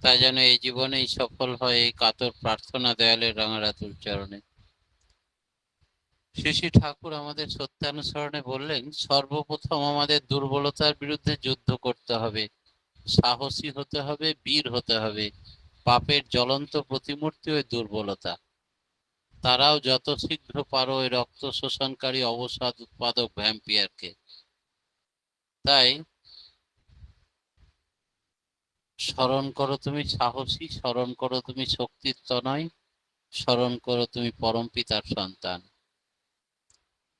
তা যেন এই জীবনেই সফল হয়, এই কাতর প্রার্থনা দয়ালের রাঙারাতুল চরণে। শ্রী শ্রী ঠাকুর আমাদের সত্যানুসরণে বললেন, সর্বপ্রথম আমাদের দুর্বলতার বিরুদ্ধে যুদ্ধ করতে হবে, সাহসী হতে হবে, বীর হতে হবে। পাপের জ্বলন্ত প্রতিমূর্তি ওই দুর্বলতা। তারাও যত শীঘ্র পারো ওই রক্ত শোষণকারী অবসাদ উৎপাদক ভ্যাম্পিয়ারকে। তাই স্মরণ করো তুমি সাহসী, স্মরণ করো তুমি শক্তির তনয়, স্মরণ করো তুমি পরম পিতার সন্তান।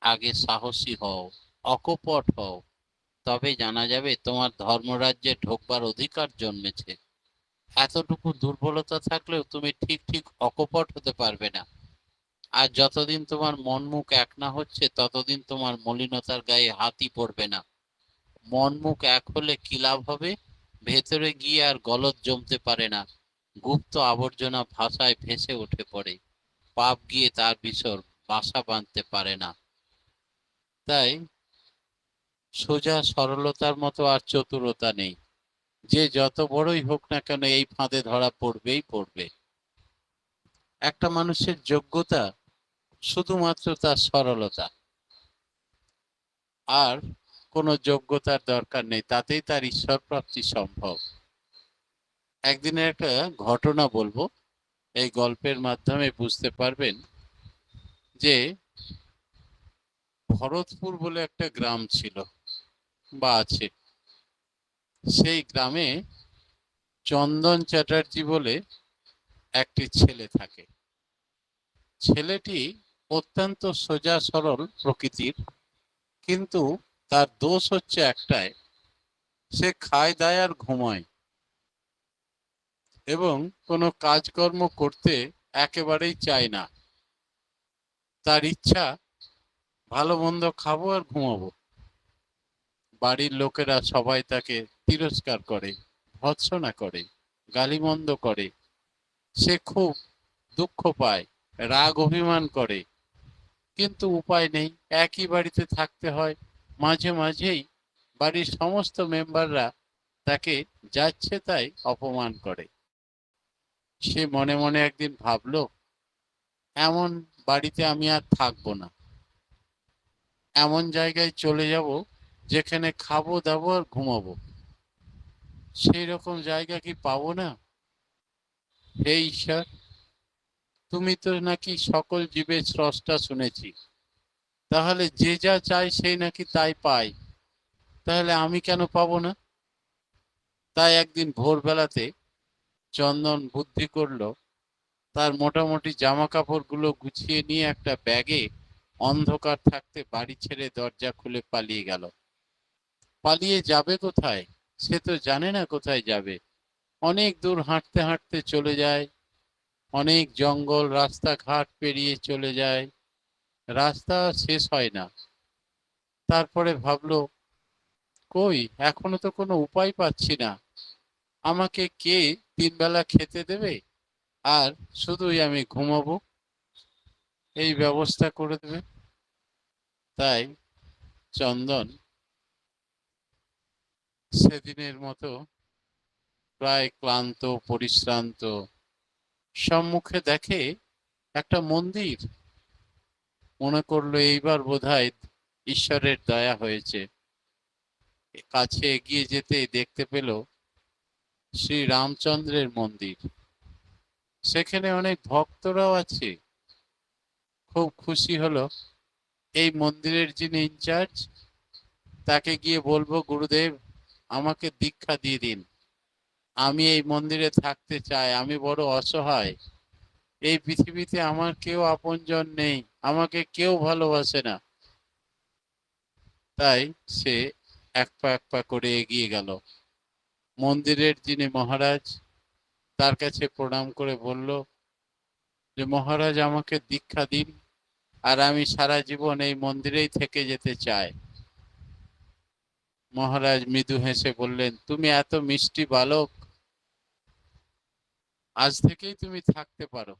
আগে সাহসী হও, অকপট হও, তবে জানা যাবে তোমার ধর্মরাজ্যে ঢোকবার অধিকার জন্মেছে। এতটুকু দুর্বলতা থাকলেও তুমি ঠিক ঠিক অকপট হতে পারবে না। আর যতদিন তোমার মন মুখ এক না হচ্ছে, ততদিন তোমার মলিনতার গায়ে হাতই পড়বে না। মন মুখ এক হলে কি লাভ হবে? ভেতরে গিয়ে আর গলদ জমতে পারে না, গুপ্ত আবর্জনা ভাষায় ভেসে উঠে পড়ে, পাপ গিয়ে তার ভিতর বাসা বাঁধতে পারে না। তাই সোজা সরলতার মতো আর চতুরতা নেই। যে যত বড়ই হোক না কেন এই ফাঁদে ধরা পড়বেই পড়বে। একটা মানুষের যোগ্যতা শুধুমাত্র তার সরলতা, আর কোনো যোগ্যতার দরকার নেই, তাতেই তার ঈশ্বর প্রাপ্তি সম্ভব। একদিনের একটা ঘটনা বলবো, এই গল্পের মাধ্যমে বুঝতে পারবেন যে ভরতপুর বলে একটা গ্রাম ছিল বা আছে। সেই গ্রামে চন্দন চ্যাটার্জি বলে একটি ছেলে থাকে। ছেলেটি অত্যন্ত সোজা সরল প্রকৃতির, কিন্তু তার দোষ হচ্ছে একটাই, সে খায় দায় আর ঘুমায়, এবং কোনো কাজকর্ম করতে একেবারেই চায় না। তার ইচ্ছা ভালো মন্দ খাবো আর ঘুমাবো। বাড়ির লোকেরা সবাই তাকে তিরস্কার করে, ভর্ৎসনা করে, গালিমন্দ করে। সে খুব দুঃখ পায়, রাগ অভিমান করে, কিন্তু উপায় নেই, একই বাড়িতে থাকতে হয়। মাঝে মাঝেই বাড়ির সমস্ত মেম্বাররা তাকে যাচ্ছে তাই অপমান করে। সে মনে মনে একদিন ভাবলো, এমন বাড়িতে আমি আর থাকবো না, এমন জায়গায় চলে যাব যেখানে খাবো দাবো আর ঘুমাবো। সেই রকম জায়গা কি পাবো না? হে ঈশ্বর, তুমি তো নাকি সকল জীবের স্রষ্টা শুনেছি, তাহলে যে যা চায় সেই নাকি তাই পায়, তাহলে আমি কেন পাবো না? তাই একদিন ভোরবেলাতে চন্দন বুদ্ধি করলো, তার মোটামুটি জামা কাপড়গুলো গুছিয়ে নিয়ে একটা ব্যাগে অন্ধকার থাকতে বাড়ি ছেড়ে দরজা খুলে পালিয়ে গেল। পালিয়ে যাবে কোথায়? সে তো জানে না কোথায় যাবে। অনেক দূর হাঁটতে হাঁটতে চলে যায়, অনেক জঙ্গল রাস্তাঘাট পেরিয়ে চলে যায়, রাস্তা শেষ হয় না। তারপরে ভাবলো, কই, এখনো তো কোনো উপায় পাচ্ছি না। আমাকে কে তিন বেলা খেতে দেবে, আর শুধুই আমি ঘুমাবো, এই ব্যবস্থা করে দেবে? তাই চন্দন সেদিনের মতো প্রায় ক্লান্ত পরিশ্রান্ত সম্মুখে দেখে একটা মন্দির। মনে করলো এইবার বোধহয় ঈশ্বরের দয়া হয়েছে। কাছে এগিয়ে যেতে দেখতে পেল শ্রী রামচন্দ্রের মন্দির। সেখানে অনেক ভক্তরাও আছে। খুব খুশি হলো। এই মন্দিরের যিনি ইনচার্জ, তাকে গিয়ে বলবো, গুরুদেব আমাকে দীক্ষা দিয়ে দিন, আমি এই মন্দিরে থাকতে চাই, আমি বড় অসহায়, এই পৃথিবীতে আমার কেউ আপনজন নেই, আমাকে কেউ ভালোবাসে না। তাই সে এক পা করে এগিয়ে গেল। মন্দিরের যিনি মহারাজ, তার কাছে প্রণাম করে বলল যে মহারাজ আমাকে দীক্ষা দিন, আর আমি সারা জীবন এই মন্দিরেই থেকে যেতে চাই। মহারাজ মৃদু হেসে বললেন, তুমি এত মিষ্টি বালক, আজ থেকেই তুমি থাকতে পারো।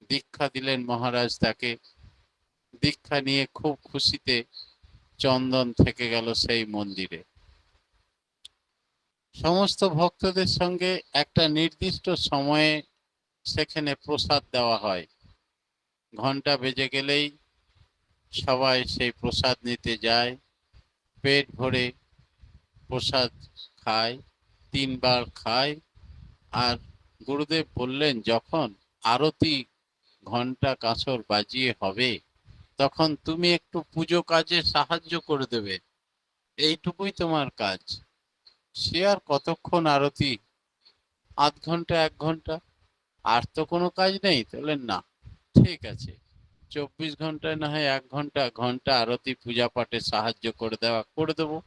দীক্ষা দিলেন মহারাজ তাকে। দীক্ষা নিয়ে খুব খুশিতে চন্দন থেকে গেল সেই মন্দিরে। সমস্ত ভক্তদের সঙ্গে একটা নির্দিষ্ট সময়ে সেখানে প্রসাদ দেওয়া হয়। ঘন্টা বেজে গেলেই সবাই সেই প্রসাদ নিতে যায়, পেট ভরে প্রসাদ খায়, 3 বার খায়। আর গুরুদেব বললেন, যখন আরতি ঘন্টা কাঁসর বাজিয়ে হবে, তখন তুমি একটু পুজো কাজে সাহায্য করে দেবে, এইটুকুই তোমার কাজ। সে আর কতক্ষণ আরতি? আধ ঘন্টা, 1 ঘন্টা। আর তো কোনো কাজ নেই? বললেন না, ঠিক আছে, 24 ঘন্টায় না হয় 1 ঘন্টা ঘন্টা আরতি পূজা পাঠে সাহায্য করে দেওয়া করে দেবো।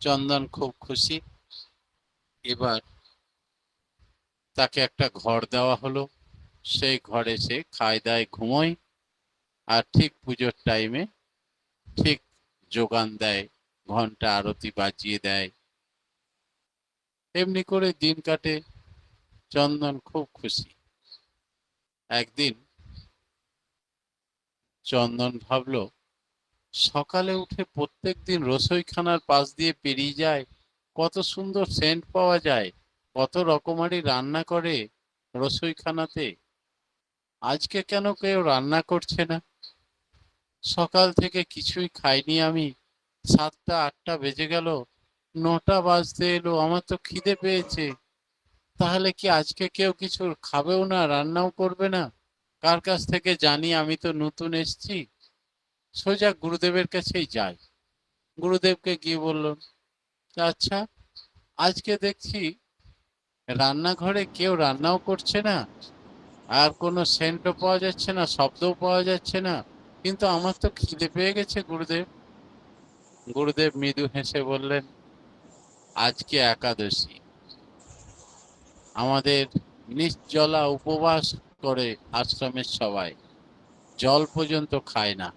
চন্দন খুব খুশি। এবার তাকে একটা ঘর দেওয়া হলো, সেই ঘরে সে খায় দায় ঘুমোয়, আর ঠিক পুজোর টাইমে ঠিক যোগান দেয়, ঘন্টা আরতি বাজিয়ে দেয়। এমনি করে দিন কাটে। চন্দন খুব খুশি। একদিন চন্দন ভাবলো, সকালে উঠে প্রত্যেকদিন রসোইখানার পাশ দিয়ে পেরিয়ে যায়, কত সুন্দর সেন্ট পাওয়া যায়, কত রকমারি রান্না করে রসোইখানাতে। আজকে কেন কেউ রান্না করছে না? সকাল থেকে কিছুই খাইনি আমি, 7টা 8টা বেজে গেল, 9টা বাজতে এলো, আমার তো খিদে পেয়েছে। তাহলে কি আজকে কেউ কিছু খাবেও না, রান্নাও করবে না? কার কাছ থেকে জানি? আমি তো নতুন এসেছি। সোজা গুরুদেবের কাছেই যাই। গুরুদেবকে গিয়ে বলল, আচ্ছা, আজকে দেখছি রান্নাঘরে কেউ রান্নাও করছে না, আর কোনো সেন্টও পাওয়া যাচ্ছে না, শব্দও পাওয়া যাচ্ছে না, কিন্তু আমার তো খিদে পেয়ে গেছে গুরুদেব। গুরুদেব মৃদু হেসে বললেন, আজকে একাদশী, আমাদের নির্জলা উপবাস করে আশ্রমের সবাই, জল পর্যন্ত খায় না।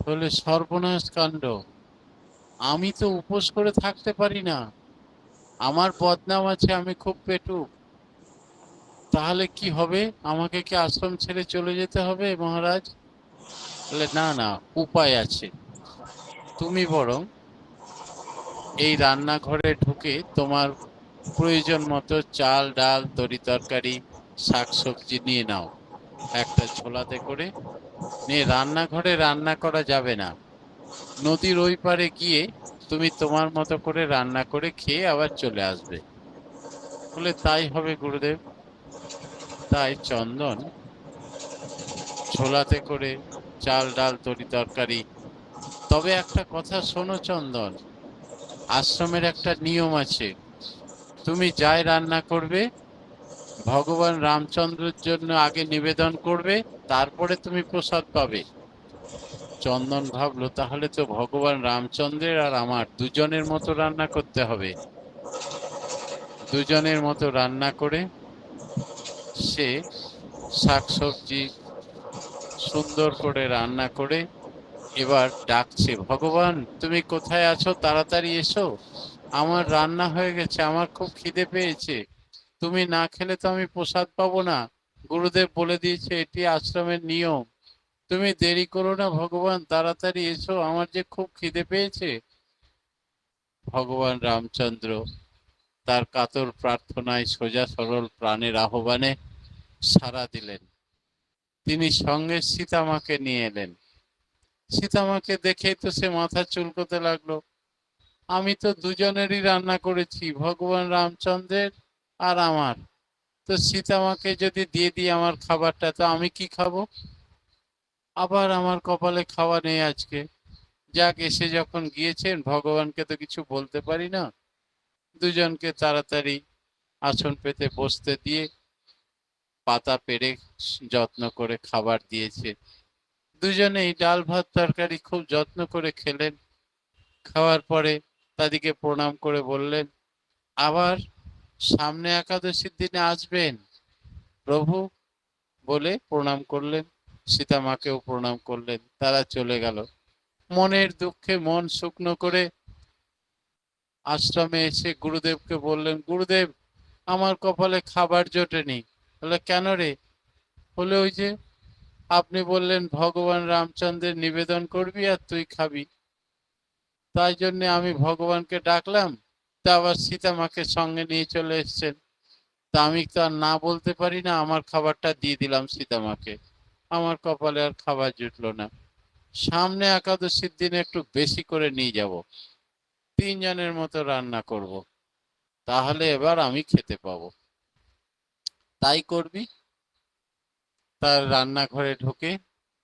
বলে, সর্বনাশ কাণ্ড, আমি তো উপোস করে থাকতে পারি না, আমার বদনাম আছে, আমি খুব পেটুক। তাহলে কি হবে? আমাকে কি আশ্রম ছেড়ে চলে যেতে হবে মহারাজ? বলে, না না, উপায় আছে। তুমি বরং এই রান্নাঘরে ঢুকে তোমার প্রয়োজন মতো চাল ডাল তরি তরকারি শাকসবজি নিয়ে নাও, একটা ঝোলাতে করে নিয়ে। রান্নাঘরে রান্না করা যাবে না, নদীর ওই পারে গিয়ে তুমি তোমার মতো করে রান্না করে খেয়ে আবার চলে আসবে। বলে, তাই হবে গুরুদেব। তাই চন্দন ঝোলাতে করে চাল ডাল তরি তরকারি। তবে একটা কথা শোনো চন্দন, আশ্রমের একটা নিয়ম আছে, তুমি যাই রান্না করবে ভগবান রামচন্দ্রের জন্য আগে নিবেদন করবে, তারপরে তুমি প্রসাদ পাবে। চন্দন ভাবলো, তাহলে তো ভগবান রামচন্দ্রের আর আমার দুজনের মতো রান্না করতে হবে। দুজনের মতো রান্না করে সে শাকসবজি সুন্দর করে রান্না করে এবার ডাকছে, ভগবান তুমি কোথায় আছো, তাড়াতাড়ি এসো, আমার রান্না হয়ে গেছে, আমার খুব খিদে পেয়েছে, তুমি না খেলে তো আমি প্রসাদ পাবো না। গুরুদেব বলে দিয়েছে এটি আশ্রমের নিয়ম, তুমি দেরি করো না ভগবান, তাড়াতাড়ি এসো, আমার যে খুব খিদে পেয়েছে। ভগবান রামচন্দ্র তার কাতর প্রার্থনায় সোজা সরল প্রাণের আহ্বানে সাড়া দিলেন। তিনি সঙ্গে সীতামাকে নিয়ে এলেন। সীতামাকে দেখেই তো সে মাথা চুলকোতে লাগলো, আমি তো দুজনেরই রান্না করেছি, ভগবান রামচন্দ্রের আর আমার। তো সীতামাকে যদি দিয়ে দিই আমার খাবারটা, তো আমি কি খাবো? আবার আমার কপালে খাওয়া নেই আজকে। যাক, এসে যখন গিয়েছেন, ভগবানকে তো কিছু বলতে পারি না। দুজনকে তাড়াতাড়ি আসন পেতে বসতে দিয়ে পাতা পেড়ে যত্ন করে খাবার দিয়েছে। দুজনেই ডাল ভাত তরকারি খুব যত্ন করে খেলেন। খাওয়ার পরে তাদেরকে প্রণাম করে বললেন, আবার সামনে একাদশীর দিনে আসবেন প্রভু, বলে প্রণাম করলেন। সীতামাকেও প্রণাম করলেন, তারা চলে গেল। মনের দুঃখে মন শুকনো করে আশ্রমে এসে গুরুদেবকে বললেন, গুরুদেব আমার কপালে খাবার জোটেনি। বলে, কেন রে? বলে, ওই যে আপনি বললেন ভগবান রামচন্দ্রের নিবেদন করবি আর তুই খাবি, তাই জন্য আমি ভগবানকে ডাকলাম, তা আবার সীতা মাকে সঙ্গে নিয়ে চলে এসছেন। তা আমি তো আর না বলতে পারি না, আমার খাবারটা দিয়ে দিলাম সীতা মাকে, আমার কপালে আর খাবার জুটলো না। সামনে একাদশীর দিনে একটু বেশি করে নিয়ে যাব, 3 জনের মতো রান্না করব, তাহলে এবার আমি খেতে পাবো। তাই করবি। তার রান্নাঘরে ঢুকে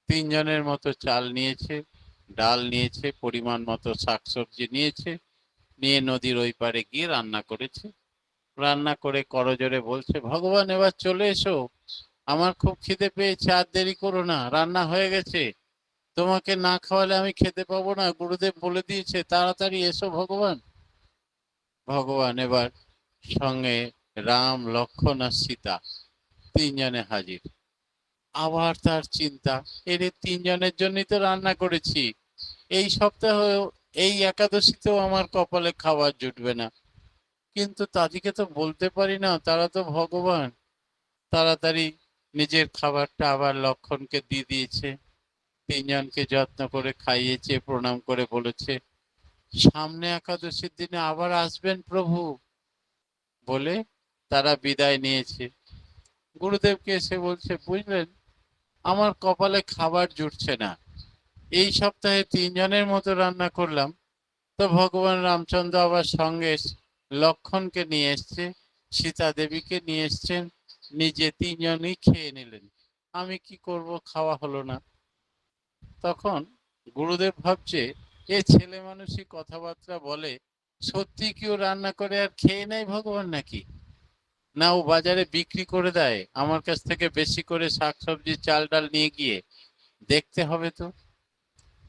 3 জনের মতো চাল নিয়েছে, ডাল নিয়েছে, পরিমাণ মতো শাকসবজি নিয়েছে, নিয়ে নদীর ওই পারে গিয়ে রান্না করেছে। রান্না করে করজোরে বলছে, ভগবান এবার চলে এসো, আমার খুব খিদে পেয়েছে, আর দেরি করো না, রান্না হয়ে গেছে, তোমাকে না খাওয়ালে আমি খেতে পাবো না, গুরুদেব বলে দিয়েছে, তাড়াতাড়ি এসো ভগবান। ভগবান এবার সঙ্গে রাম, লক্ষ্মণ আর সীতা 3 জনে হাজির। আবার তার চিন্তা, এর 3 জনের জন্যই তো রান্না করেছি, এই সপ্তাহ, এই একাদশীতেও আমার কপালে খাবার জুটবে না, কিন্তু তাদেরকে তো বলতে পারি না, তারা তো ভগবান। তাড়াতাড়ি নিজের খাবারটা আবার লক্ষণকে দিয়ে দিয়েছে, 3 জনকে যত্ন করে খাইয়েছে, প্রণাম করে বলেছে, সামনে একাদশীর দিনে আবার আসবেন প্রভু, বলে তারা বিদায় নিয়েছে। গুরুদেবকে এসে বলছে, বুঝলেন, আমার কপালে খাবার জুটছে না, এই সপ্তাহে 3 জনের মতো রান্না করলাম, তো ভগবান রামচন্দ্র আবার সঙ্গে লক্ষণকে নিয়ে এসছে, সীতা দেবীকে নিয়ে এসছেন, নিজে 3 জনই খেয়ে নিলেন, আমি কি করব, খাওয়া হলো না। তখন গুরুদেব ভাবছে, এ ছেলে মানুষই কথাবার্তা বলে, সত্যি কি ও রান্না করে আর খেয়ে নেয় ভগবান নাকি, না ও বাজারে বিক্রি করে দেয় আমার কাছ থেকে বেশি করে শাকসবজি চাল ডাল নিয়ে গিয়ে, দেখতে হবে তো।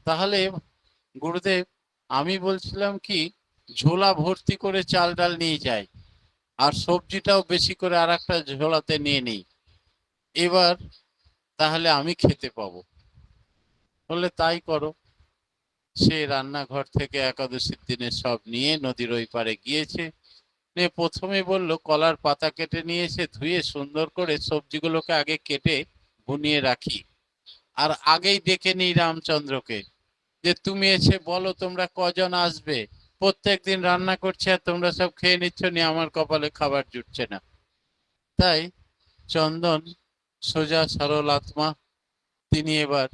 তাহলে গুরুদেব, আমি বলছিলাম কি, ঝোলা ভর্তি করে চাল ডাল নিয়ে যাই, আর সবজিটাও বেশি করে আর একটা ঝোলাতে নিয়ে নিই, এবার তাহলে আমি খেতে পাবো। বললে তাই করো। সে রান্নাঘর থেকে একাদশীর দিনে সব নিয়ে নদীর ওই পারে গিয়েছে, নিয়ে প্রথমে বলল, কলার পাতা কেটে নিয়ে এসে ধুয়ে সুন্দর করে সবজিগুলোকে আগে কেটে বুনিয়ে রাখি, আর আগেই ডেকে নিই রামচন্দ্রকে, যে তুমি এসে বলো তোমরা কজন আসবে, প্রত্যেক দিন রান্না করছে আর তোমরা সব খেয়ে নিচ্ছ, নি আমার কপালে খাবার জুটছে না। তাই চন্দন সোজা সরল আত্মা, তিনি এবার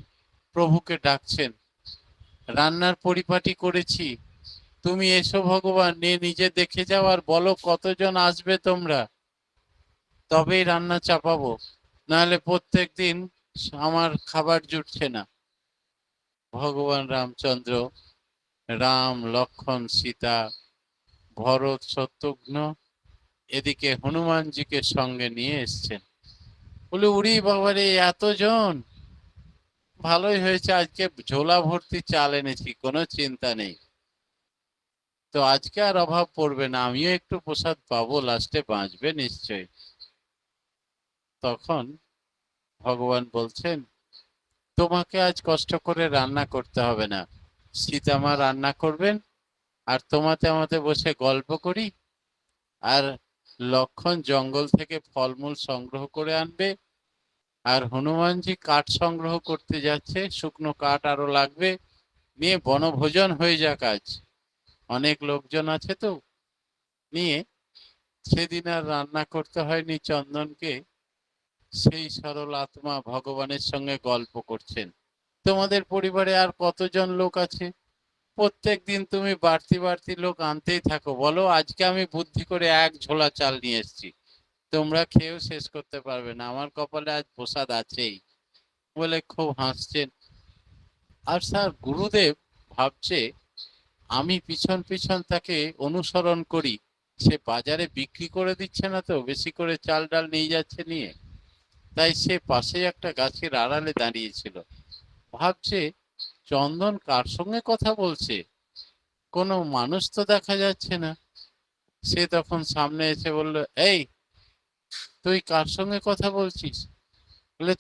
প্রভুকে ডাকছেন, রান্নার পরিপাটি করেছি, তুমি এসো ভগবান, নিয়ে নিজে দেখে যাও আর বলো কতজন আসবে তোমরা, তবেই রান্না চাপাবো, নাহলে প্রত্যেক দিন আমার খাবার জুটছে না। ভগবান রামচন্দ্র, রাম, লক্ষ্মণ, সীতা, ভরত, শত্রুঘ্ন, এদিকে হনুমানজিকে সঙ্গে নিয়ে এসছেন। বলে, উড়ি বাবারে, এতজন, ভালোই হয়েছে, আজকে ঝোলা ভর্তি চাল এনেছি, কোনো চিন্তা নেই, তো আজকে আর অভাব পড়বে না, আমিও একটু প্রসাদ পাবো, লাস্টে বাঁচবে নিশ্চয়। তখন ভগবান বলছেন, তোমাকে আজ কষ্ট করে রান্না করতে হবে না, সীতামা রান্না করবেন, আর তোমাতে আমাতে বসে গল্প করি, আর লক্ষণ জঙ্গল থেকে ফলমূল সংগ্রহ করে আনবে, আর হনুমানজি কাঠ সংগ্রহ করতে যাচ্ছে, শুকনো কাঠ আরো লাগবে, নিয়ে বনভোজন হয়ে যাক আজ, অনেক লোকজন আছে তো, নিয়ে সেদিন আর রান্না করতে হয়নি চন্দনকে। সেই সরল আত্মা ভগবানের সঙ্গে গল্প করছেন, তোমাদের পরিবারে আর কতজন লোক আছে, প্রত্যেক দিন তুমি বাড়তি বাড়তি লোক আনতেই থাকো, বলো আজকে আমি বুদ্ধি করে এক ঝোলা চাল নিয়ে এসেছি, তোমরা খেয়েও শেষ করতে পারবে না, আমার কপালে আজ প্রসাদ আছেই, বলে খুব হাসছেন। আর স্যার গুরুদেব ভাবছে, আমি পিছন পিছন তাকে অনুসরণ করি, সে বাজারে বিক্রি করে দিচ্ছে না তো, বেশি করে চাল ডাল নিয়ে যাচ্ছে নিয়ে, তাই সে পাশে একটা গাছের আড়ালে দাঁড়িয়েছিল, ভাবছে চন্দন কার সঙ্গে কথা বলছে, কোনো মানুষ তো দেখা যাচ্ছে না। সে তখন সামনে এসে বলল, এই তুই কার সঙ্গে কথা বলছিস, বলে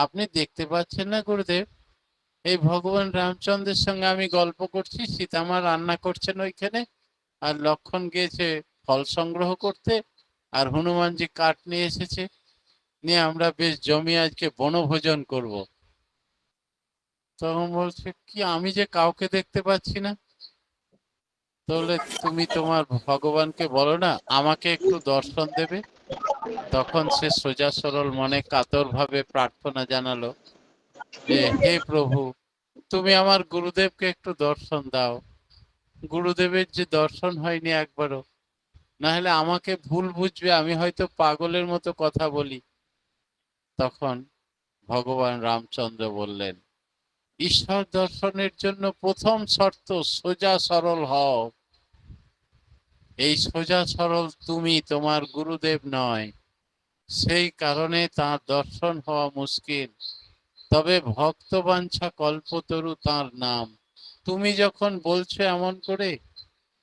আপনি দেখতে পাচ্ছেন না গুরুদেব, এই ভগবান রামচন্দ্রের সঙ্গে আমি গল্প করছি, সীতামা রান্না করছেন ওইখানে, আর লক্ষণ গিয়েছে ফল সংগ্রহ করতে, আর হনুমানজি কাঠ নিয়ে এসেছে, নিয়ে আমরা বেশ জমি আজকে বনভোজন করব। তখন বলছে, কি আমি যে কাউকে দেখতে পাচ্ছি না। তাহলে তুমি তোমার ভগবানকে বলো না আমাকে একটু দর্শন দেবে। তখন সে সোজা সরল মনে কাতর ভাবে প্রার্থনা জানালো যে হে প্রভু, তুমি আমার গুরুদেবকে একটু দর্শন দাও। গুরুদেবের যে দর্শন হয়নি একবারও, না হলে আমাকে ভুল বুঝবে, আমি হয়তো পাগলের মতো কথা বলি। তখন ভগবান রামচন্দ্র বললেন, ঈশ্বর দর্শনের জন্য প্রথম শর্ত সোজা সরল হও। এই সোজা সরল তুমি, তোমার গুরুদেব নয়। সেই কারণে তার দর্শন হওয়া মুশকিল। তবে ভক্তবাঞ্ছা কল্পতরু তার নাম। তুমি যখন বলছো এমন করে,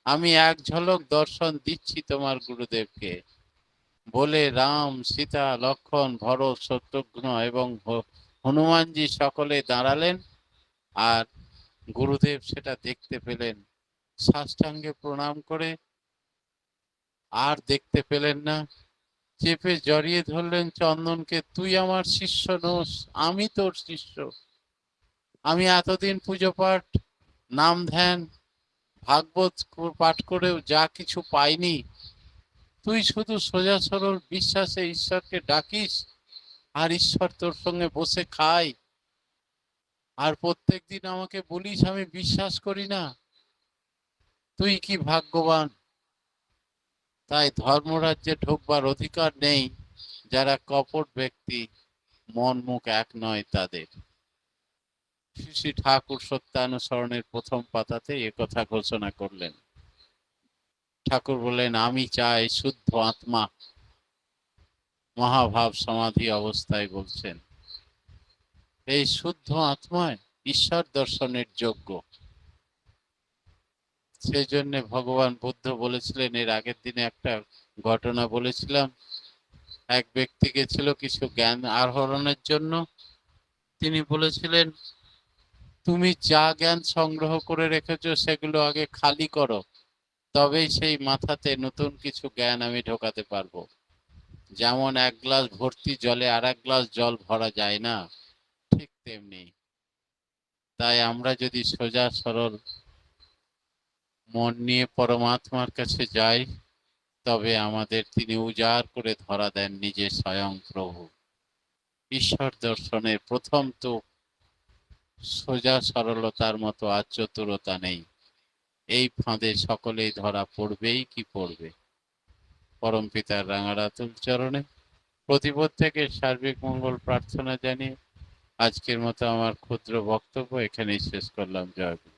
আমি এক ঝলক দর্শন দিচ্ছি তোমার গুরুদেবকে। বলে রাম, সীতা, লক্ষ্মণ, ভরত, শত্রুঘ্ন এবং হনুমানজি সকলে দাঁড়ালেন। আর গুরুদেব সেটা দেখতে পেলেন, সাষ্টাঙ্গে প্রণাম করে আর দেখতে পেলেন না, চেপে জড়িয়ে ধরলেন চন্দনকে। তুই আমার শিষ্য নোস, আমি তোর শিষ্য। আমি এতদিন পুজো পাঠ, নাম ধ্যান, ভাগবত পাঠ করেও যা কিছু পাইনি, তুই শুধু সোজা সরল বিশ্বাসে ঈশ্বরকে ডাকিস, আর ঈশ্বর তোর সঙ্গে বসে খায়, আর প্রত্যেকদিন আমাকে বলিস আমি বিশ্বাস করি না। তুই কি ভাগ্যবান। তাই ধর্মরাজ্যে ঢুকবার অধিকার নেই যারা কপট ব্যক্তি, মন মুখ এক নয় তাদের। শ্রী শ্রী ঠাকুর সত্যানুসরণের প্রথম পাতাতে কথা ঘোষণা করলেন। ঠাকুর বললেন, আমি চাই শুদ্ধ আত্মা। মহাভাব সমাধি অবস্থায় বলছেন, এই শুদ্ধ আত্মায় ঈশ্বর দর্শনের যোগ্য। সেই জন্য ভগবান বুদ্ধ বলেছিলেন, এর আগের দিনে একটা ঘটনা বলেছিলাম, এক ব্যক্তি গেছিল কিছু জ্ঞান আহরণের জন্য। তিনি বলেছিলেন, তুমি যা জ্ঞান সংগ্রহ করে রেখেছো সেগুলো আগে খালি করো, তবেই সেই মাথাতে নতুন কিছু জ্ঞান আমি ঢোকাতে পারবো। যেমন এক গ্লাস ভর্তি জলে আর এক গ্লাস জল ভরা যায় না, ঠিক তেমনি। তাই আমরা যদি সোজা সরল মন নিয়ে পরমাত্মার কাছে যাই, তবে আমাদের তিনি উজাড় করে ধরা দেন নিজে স্বয়ং প্রভু। ঈশ্বর দর্শনের প্রথম তো সোজা সরলতার মতো আর চতুরতা নেই। এই ফাঁদে সকলেই ধরা পড়বেই কি পড়বে। পরম পিতার রাঙারাতুল চরণে প্রতিপদ থেকে সার্বিক মঙ্গল প্রার্থনা জানিয়ে আজকের মতো আমার ক্ষুদ্র বক্তব্য এখানেই শেষ করলাম। জয় গুরু।